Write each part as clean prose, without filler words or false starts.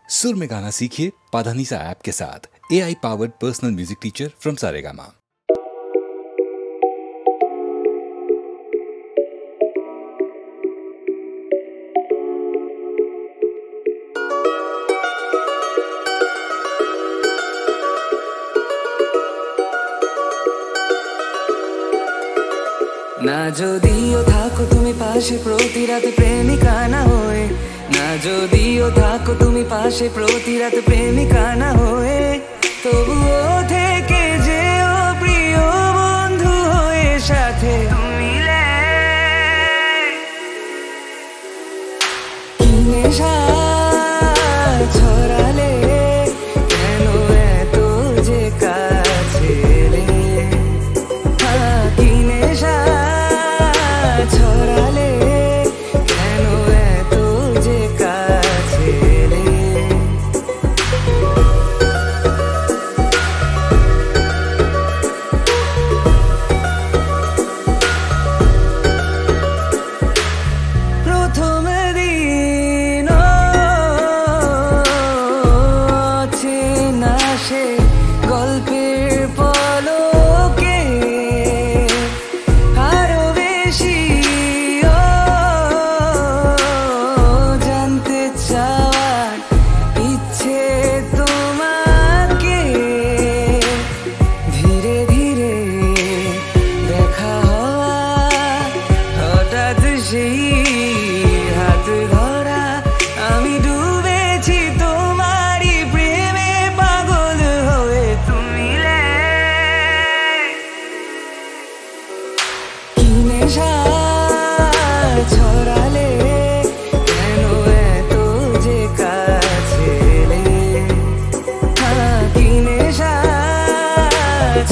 सुर में गाना सीखिए पाधानीसा ऐप के साथ। AI powered personal music teacher from Saregama. না যদিও থাকো তুমি পাশে প্রতি রাতে প্রেমিকা না হয়ে, না যদিও থাকো তুমি পাশে প্রতি রাতে প্রেমিকা না হয়ে, তবুও থেকে যেও প্রিয় বন্ধু হয়ে সাথে তুমি কি নেশা ছড়ালে কেন এত যে কাছে এলে, কি নেশা ছড়ালে কেন এত যে কাছে এলে। প্রথম দিন চেনা সে গল্পের পলকে আরো বেশি জানতে চাওয়ার ইচ্ছে তোমাকে, ধীরে ধীরে দেখা হওয়া হঠাৎ সেই হাত ধরা, আমি ডুবেছি তোমারই প্রেমে পাগল হয়ে তুমি কি নেশা ছড়ালে কেন এত যে কাছে এলে, কি নেশা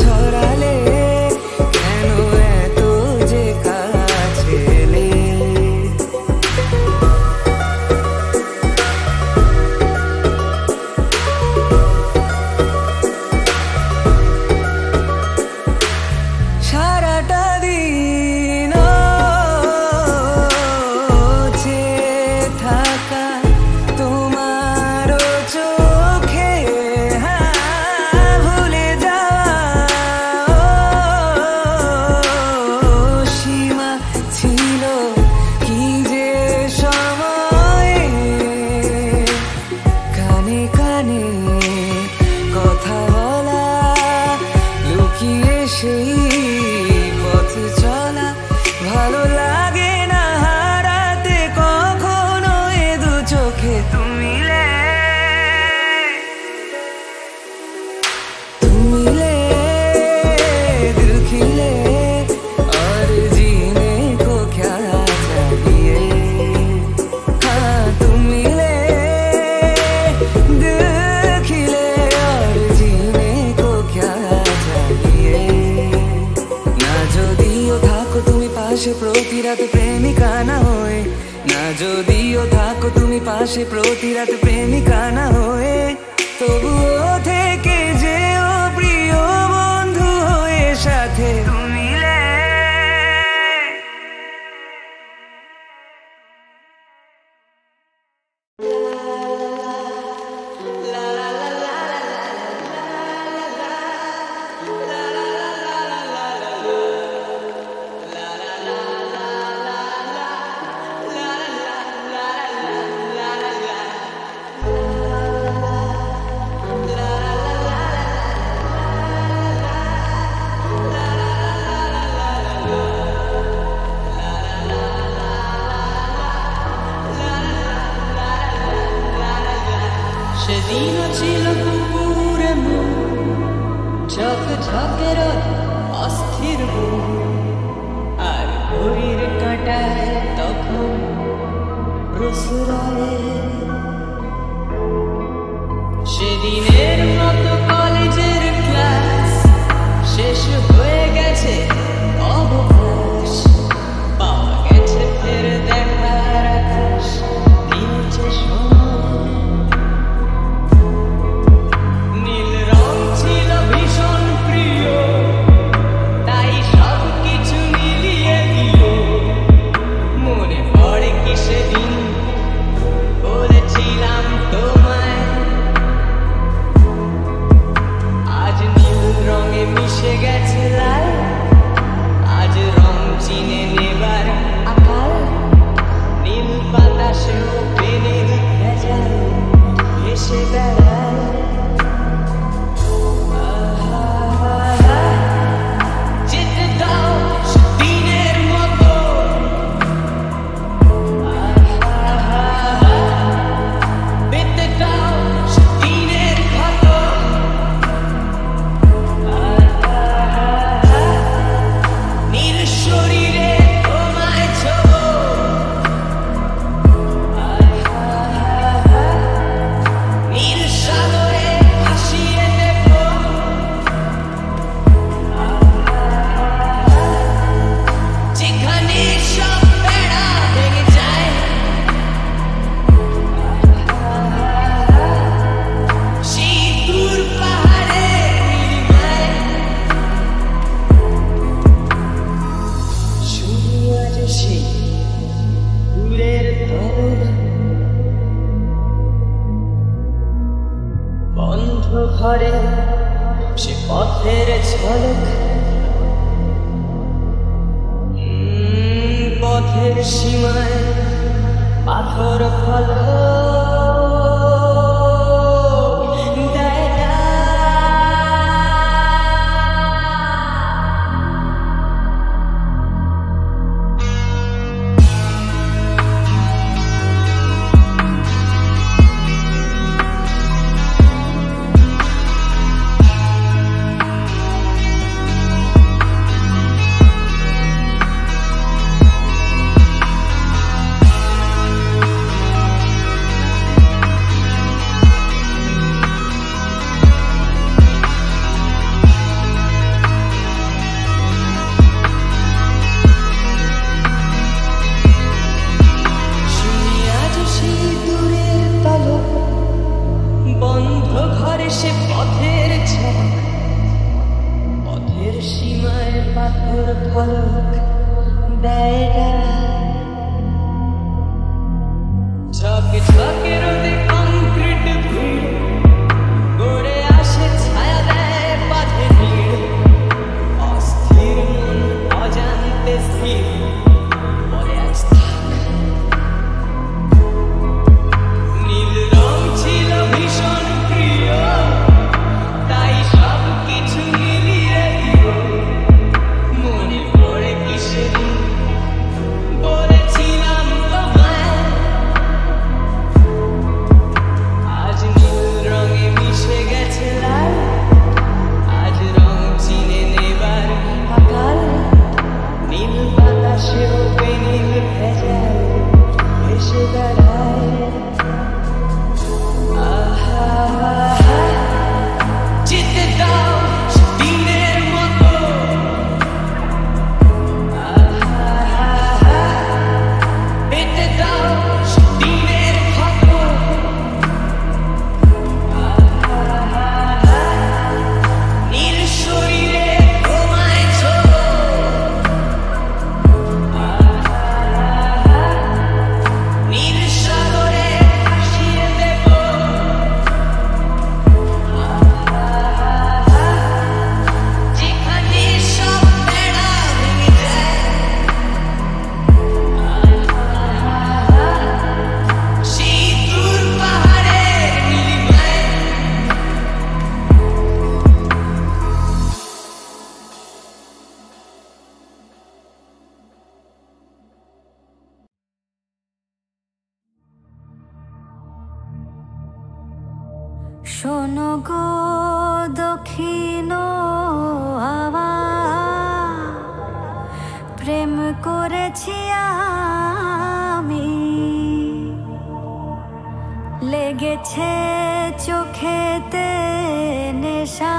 ছড়ালে কেন এত যে কাছে এলে। সারাটা দিন চেয়ে থাকা তোমার চোখে ভুলে যাওয়া সীমা ছিল কি যে সময়ে, কানে কানে কথা বলা লুকিয়ে সেই পথ চলা, ভালো লাগে না হারাতে কখনো এ দু চোখে তুমি दिल खिले और जीने को क्या चाहिए, हाँ तुम मिले दिल खिले और जीने को क्या चाहिए। না যদিও থাকো তুমি পাশে প্রতি রাতে প্রেমিকা না হয়ে, না যদিও থাকো তুমি পাশে প্রতি রাতে প্রেমিকা না হয়ে, তবুও থেকে যেও প্রিয় বন্ধু হয়ে সাথে তুমি সেদিনও ছিল পুকুরে ঝকঝকের অস্থির আর ঘড়ির কাঁটায় তখন প্রসরায়ে, সেদিনের মতো কলেজের ক্লাস শেষ হয়ে গেছে অবকাশ, পাওয়া গেছে ফের দেখার আকাশ, দিয়েছে সময়। নীল রং ছিল ভীষণ প্রিয়, তাই সব কিছু মিলিয়ে দিল। মনে পড়ে কি সেদিন বলেছিলাম তোমায় ঘরে সে পথের ঝলক, পথের সীমায় পাথর ফলক দেয় না। বন্ধ ঘরে সে পথের ঝলক, পথের সীমায় পাথর ফলক দেয় না। ঝকে ঝকে রোদে কংক্রিট ভিড় গড়ে আসে, ছায়া দেয় বাঁধে ভিড়। অস্থির মন অজান্তে স্থির বলে আজ থাক। নীল রং ছিল ভীষণ প্রিয়, তাই সব কিছু মিলিয়ে দিল। মনে পড়ে কি সেদিন বলেছিলাম তোমায়, আজ নীল রঙে মিশে গেছে লাল। আজ রং চিনে নেবার আকাল, নীল বাতাসেও বেনীল ভেজাল ভেসে বেড়ায়। যেতে দাও দিনের মতো, পেতে দাও দিনের ক্ষত। নীল শরীরে ঘুমাইছ, নীল সাগরে ভাসিয়ে দেব। যেখানে সব বেড়া ভেঙে যায়, সেই দূর পাহাড়ের নীলিমায়। শোনো গো দক্ষিণ হাওয়া, প্রেম করেছি আমি, লেগেছে চোখেতে নেশা,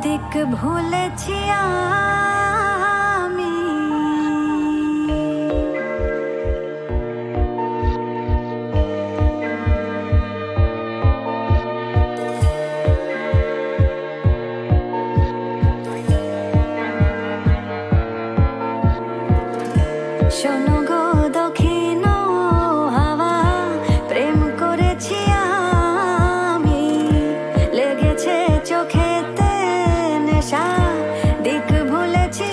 দিক ভুলেছি আমি। শোনো গো দক্ষিণ হাওয়া, প্রেম করেছি আমি, লেগেছে চোখেতে নেশা, দিক ভুলেছি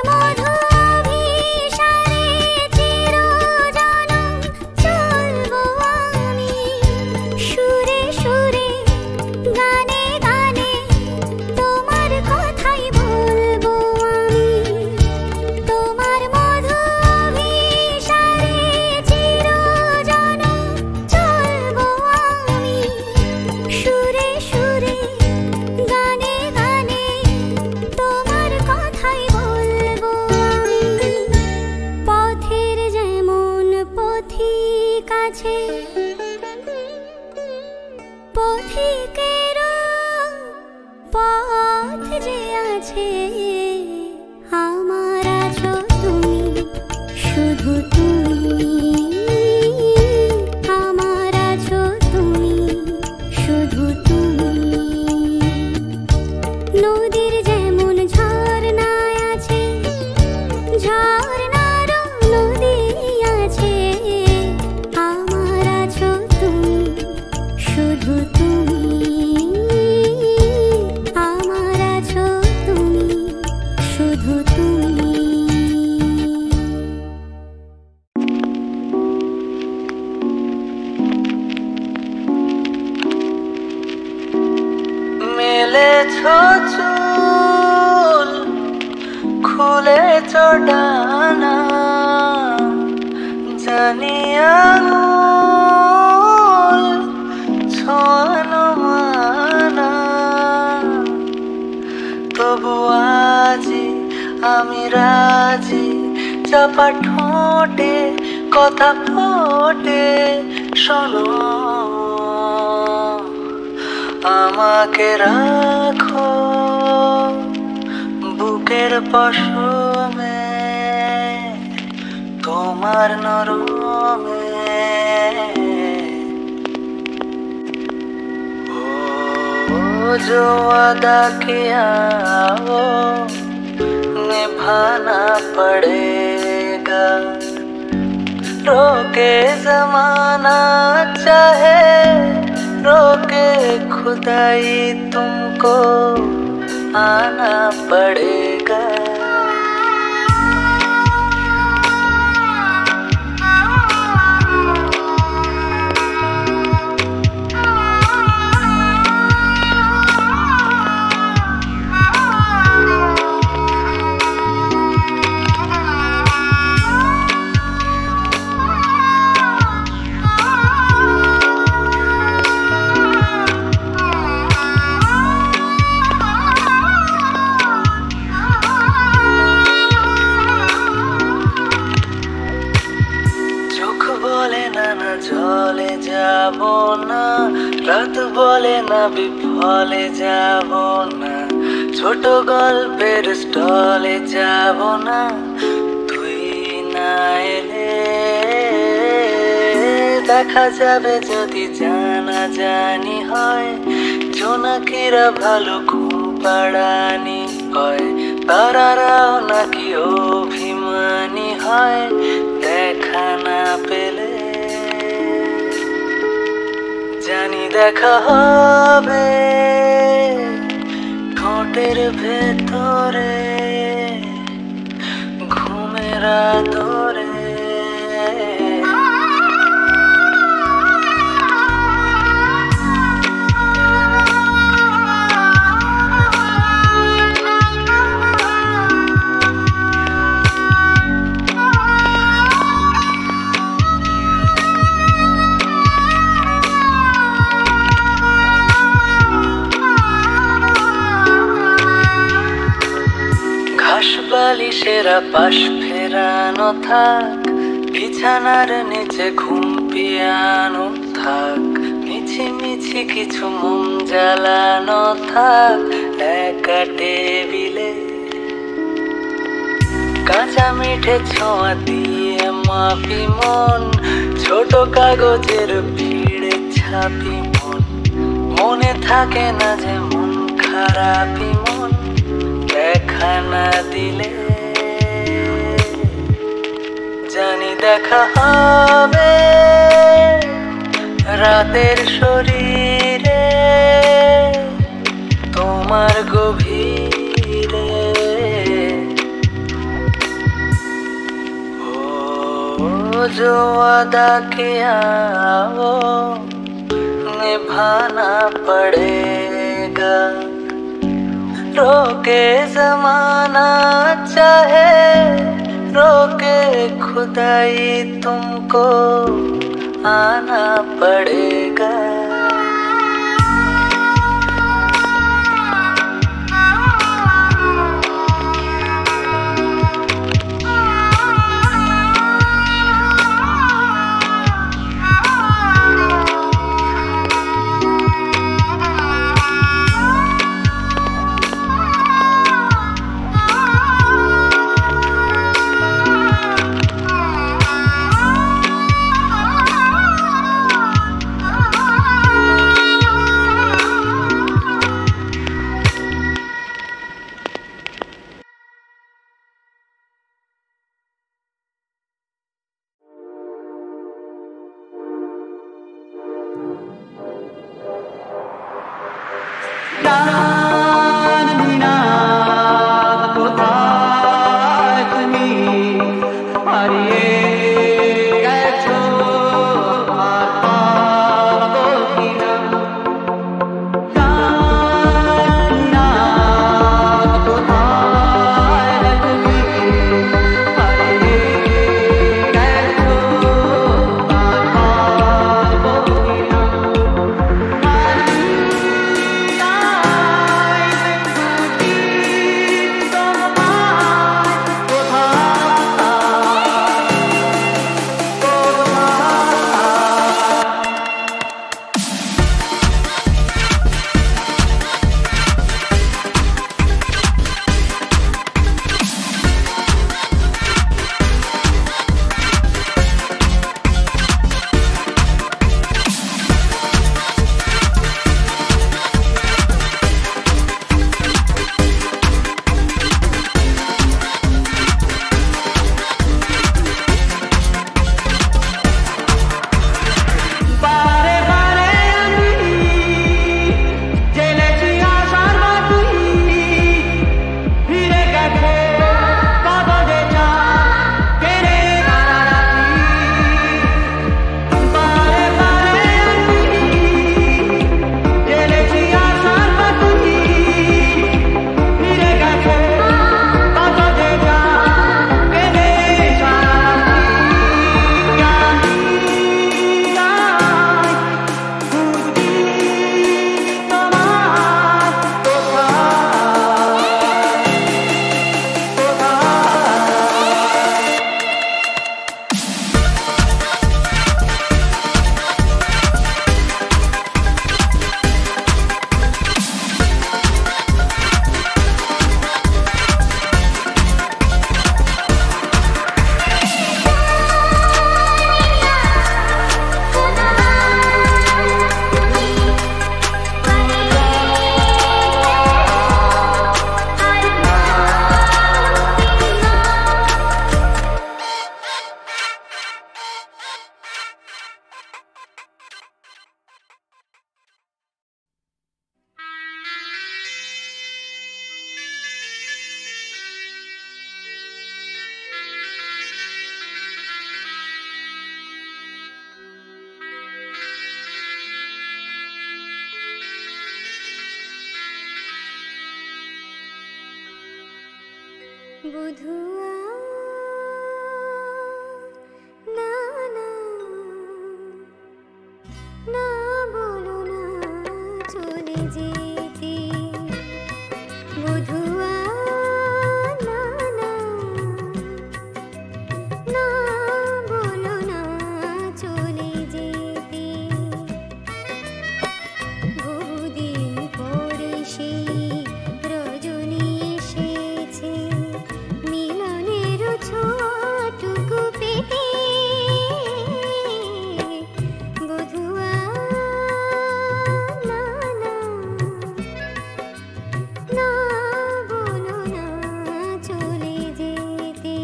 মধু অভিসারে চিরজনম চলবো চুল খুলেছ ডানা জানি আঙুল ছোঁয়ানো মানা তবু আজি আমি রাজি চাপা ঠোঁটে কথা ফোটে শোনো আমাকে রাখো বুকের পশমে তোমার নরমে ও जो वादा किया वो निभाना पड़ेगा रोके जमाना चाहे रोके खुदाई तुमको आना पड़ेगा জলে যাব না রাত বলে না বিফলে যাব না ছোট গল্পের স্টলে যাব না তুই না এলে দেখা যাবে যদি জানা জানি হয় জোনাকিরা ভালো ঘুম পাড়ানি হয় তারারাও নাকি অভিমানী হয় দেখা না পেলে জানি দেখা হবে ঠোঁটের ভেতরে ঘুমের আদরে বালিশেরা পাশ ফেরানো থাক বিছানার নিচে ঘুম পিয়ানো থাক মিছি মিছি কিছু মোম জ্বালানো থাক একা টেবিলে কাঁচা মিঠে ছোঁয়া দিয়ে মাপি মন ছোট কাগজের ভিড়ে ছাপি মন মনে থাকে না যে মন খারাপই মন দেখা না দিলে জানি দেখা হবে রাতের শরীরে তোমার গভীরে ও जो वादा किया वो निभाना पड़ेगा रोके जमाना चाहे रोके खुदाई तुमको आना पड़ेगा কোথায় বুধুয়া না না না বলো না চলে যেতে বুধুয়া না না না বলো না চলে যেতে বহুদিন পরে সেই রজনী এসেছে মিলনের ছোটটুকু পেতে বধুয়া না না না বলো না চলে যেতে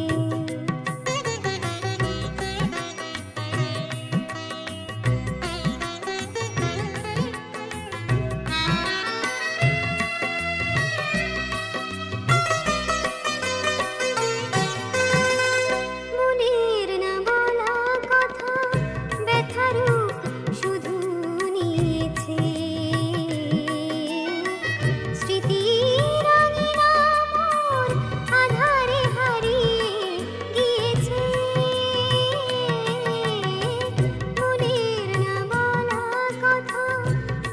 মনের না বলা কথা ব্যথার শুধু নিয়েছে স্মৃতি রঙিনা মোর আধারে হারিয়ে গিয়েছে মনের না বলা কথা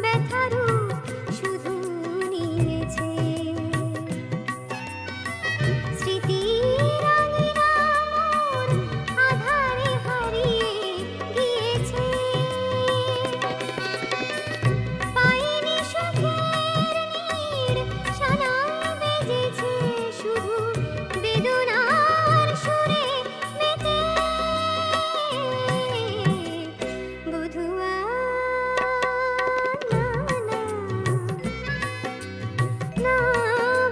ব্যথার শুধু নিয়েছে স্মৃতি রঙিনা মোর আধারে হারিয়ে গিয়েছে পাইনি সুখের নীড় শালা বেজেছে শুধু বেদনার সুরে মেতে বধুয়া না না না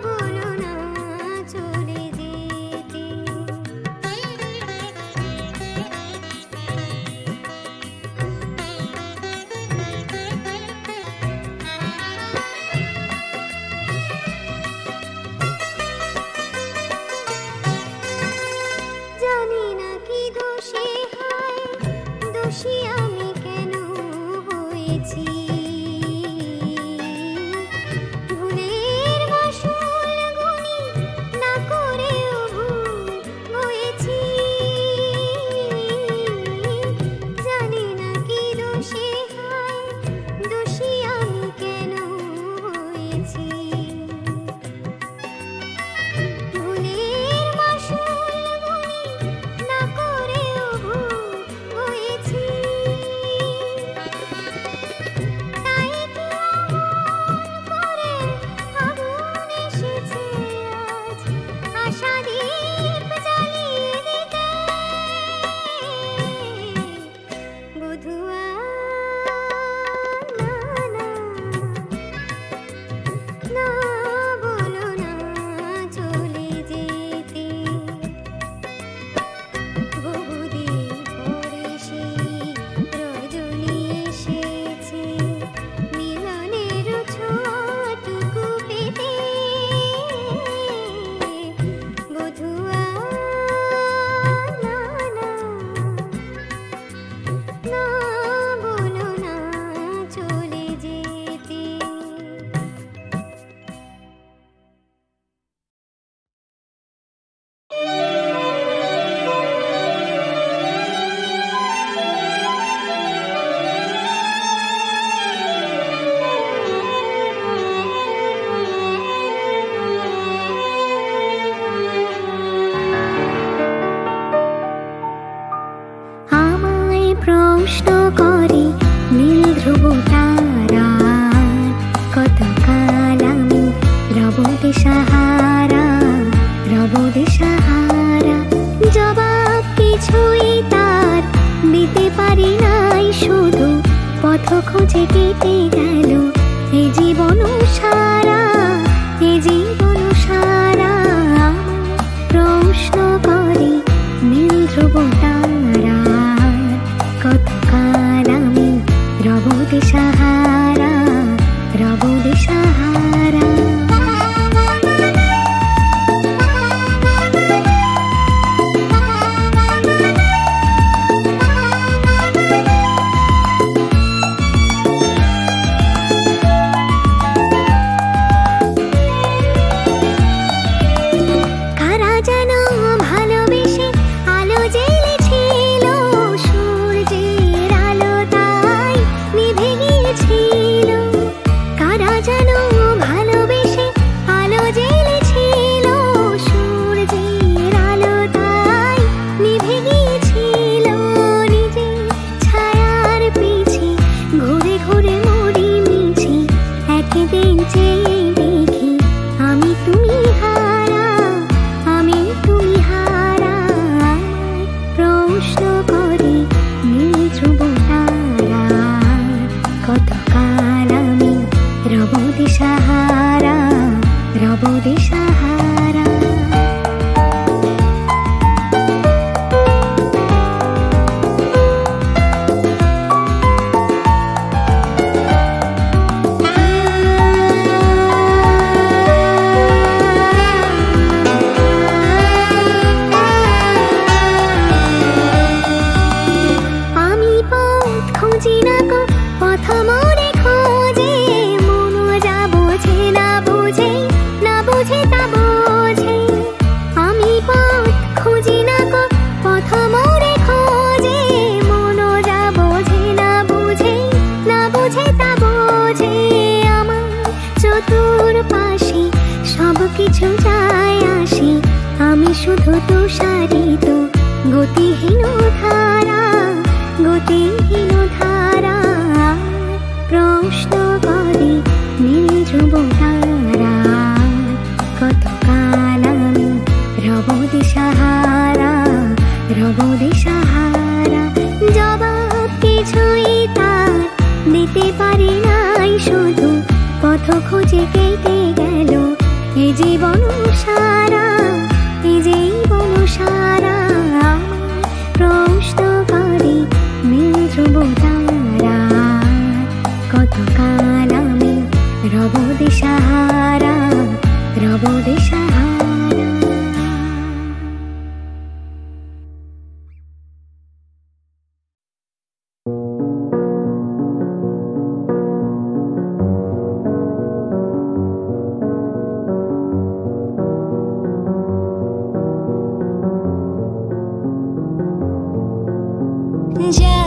বলো না চলে যেতে জানি না কি দোষে হয় দোষী আমি কেন হয়েছি ভুলের মাসুল গুনি না করেও ভুল হয়েছি জানি না কি দোষে হয় দোষী আমি কেন হয়েছি ভুলের মাসুল গুনি না করেও ভুল হয়েছি তাই কি অমন করে আগুন এসেছে আজ আশা দীপ জ্বালিয়ে দিতে বধুয়া না না না বলো না চলে যেতে বহুদিন পরে সেই রজনী এসেছে মিলনের ছোটটুকু পেতে বধুয়া না না না বলো না চলে যেতে আমায় প্রশ্ন করে নীল ধ্রুব তারার কতকাল আমি রব দিশাহারা জবাব কিছুই তার দিতে পারি নাই শুধু পথ খুঁজে কেটে গেল এ জীবন সারা আমায় প্রশ্ন করে নীল ধ্রুব তারার কতকাল আমি রব দিশাহারা প্রসারিত গতিহীন ধারা, গতিহীন ধারা। প্রশ্ন করে নীল ধ্রুব তারা, কতকাল আমি রব দিশাহারা, রব দিশাহারা। জবাব কিছুই তার দিতে পারি নাই, শুধু পথ খুঁজে কেটে গেল এ জীবন সারা, এ জীবন সারা। প্রশ্ন করে নীল ধ্রুব তারা, কতকাল আমি রব দিশাহারা, রব দিশাহারা। जा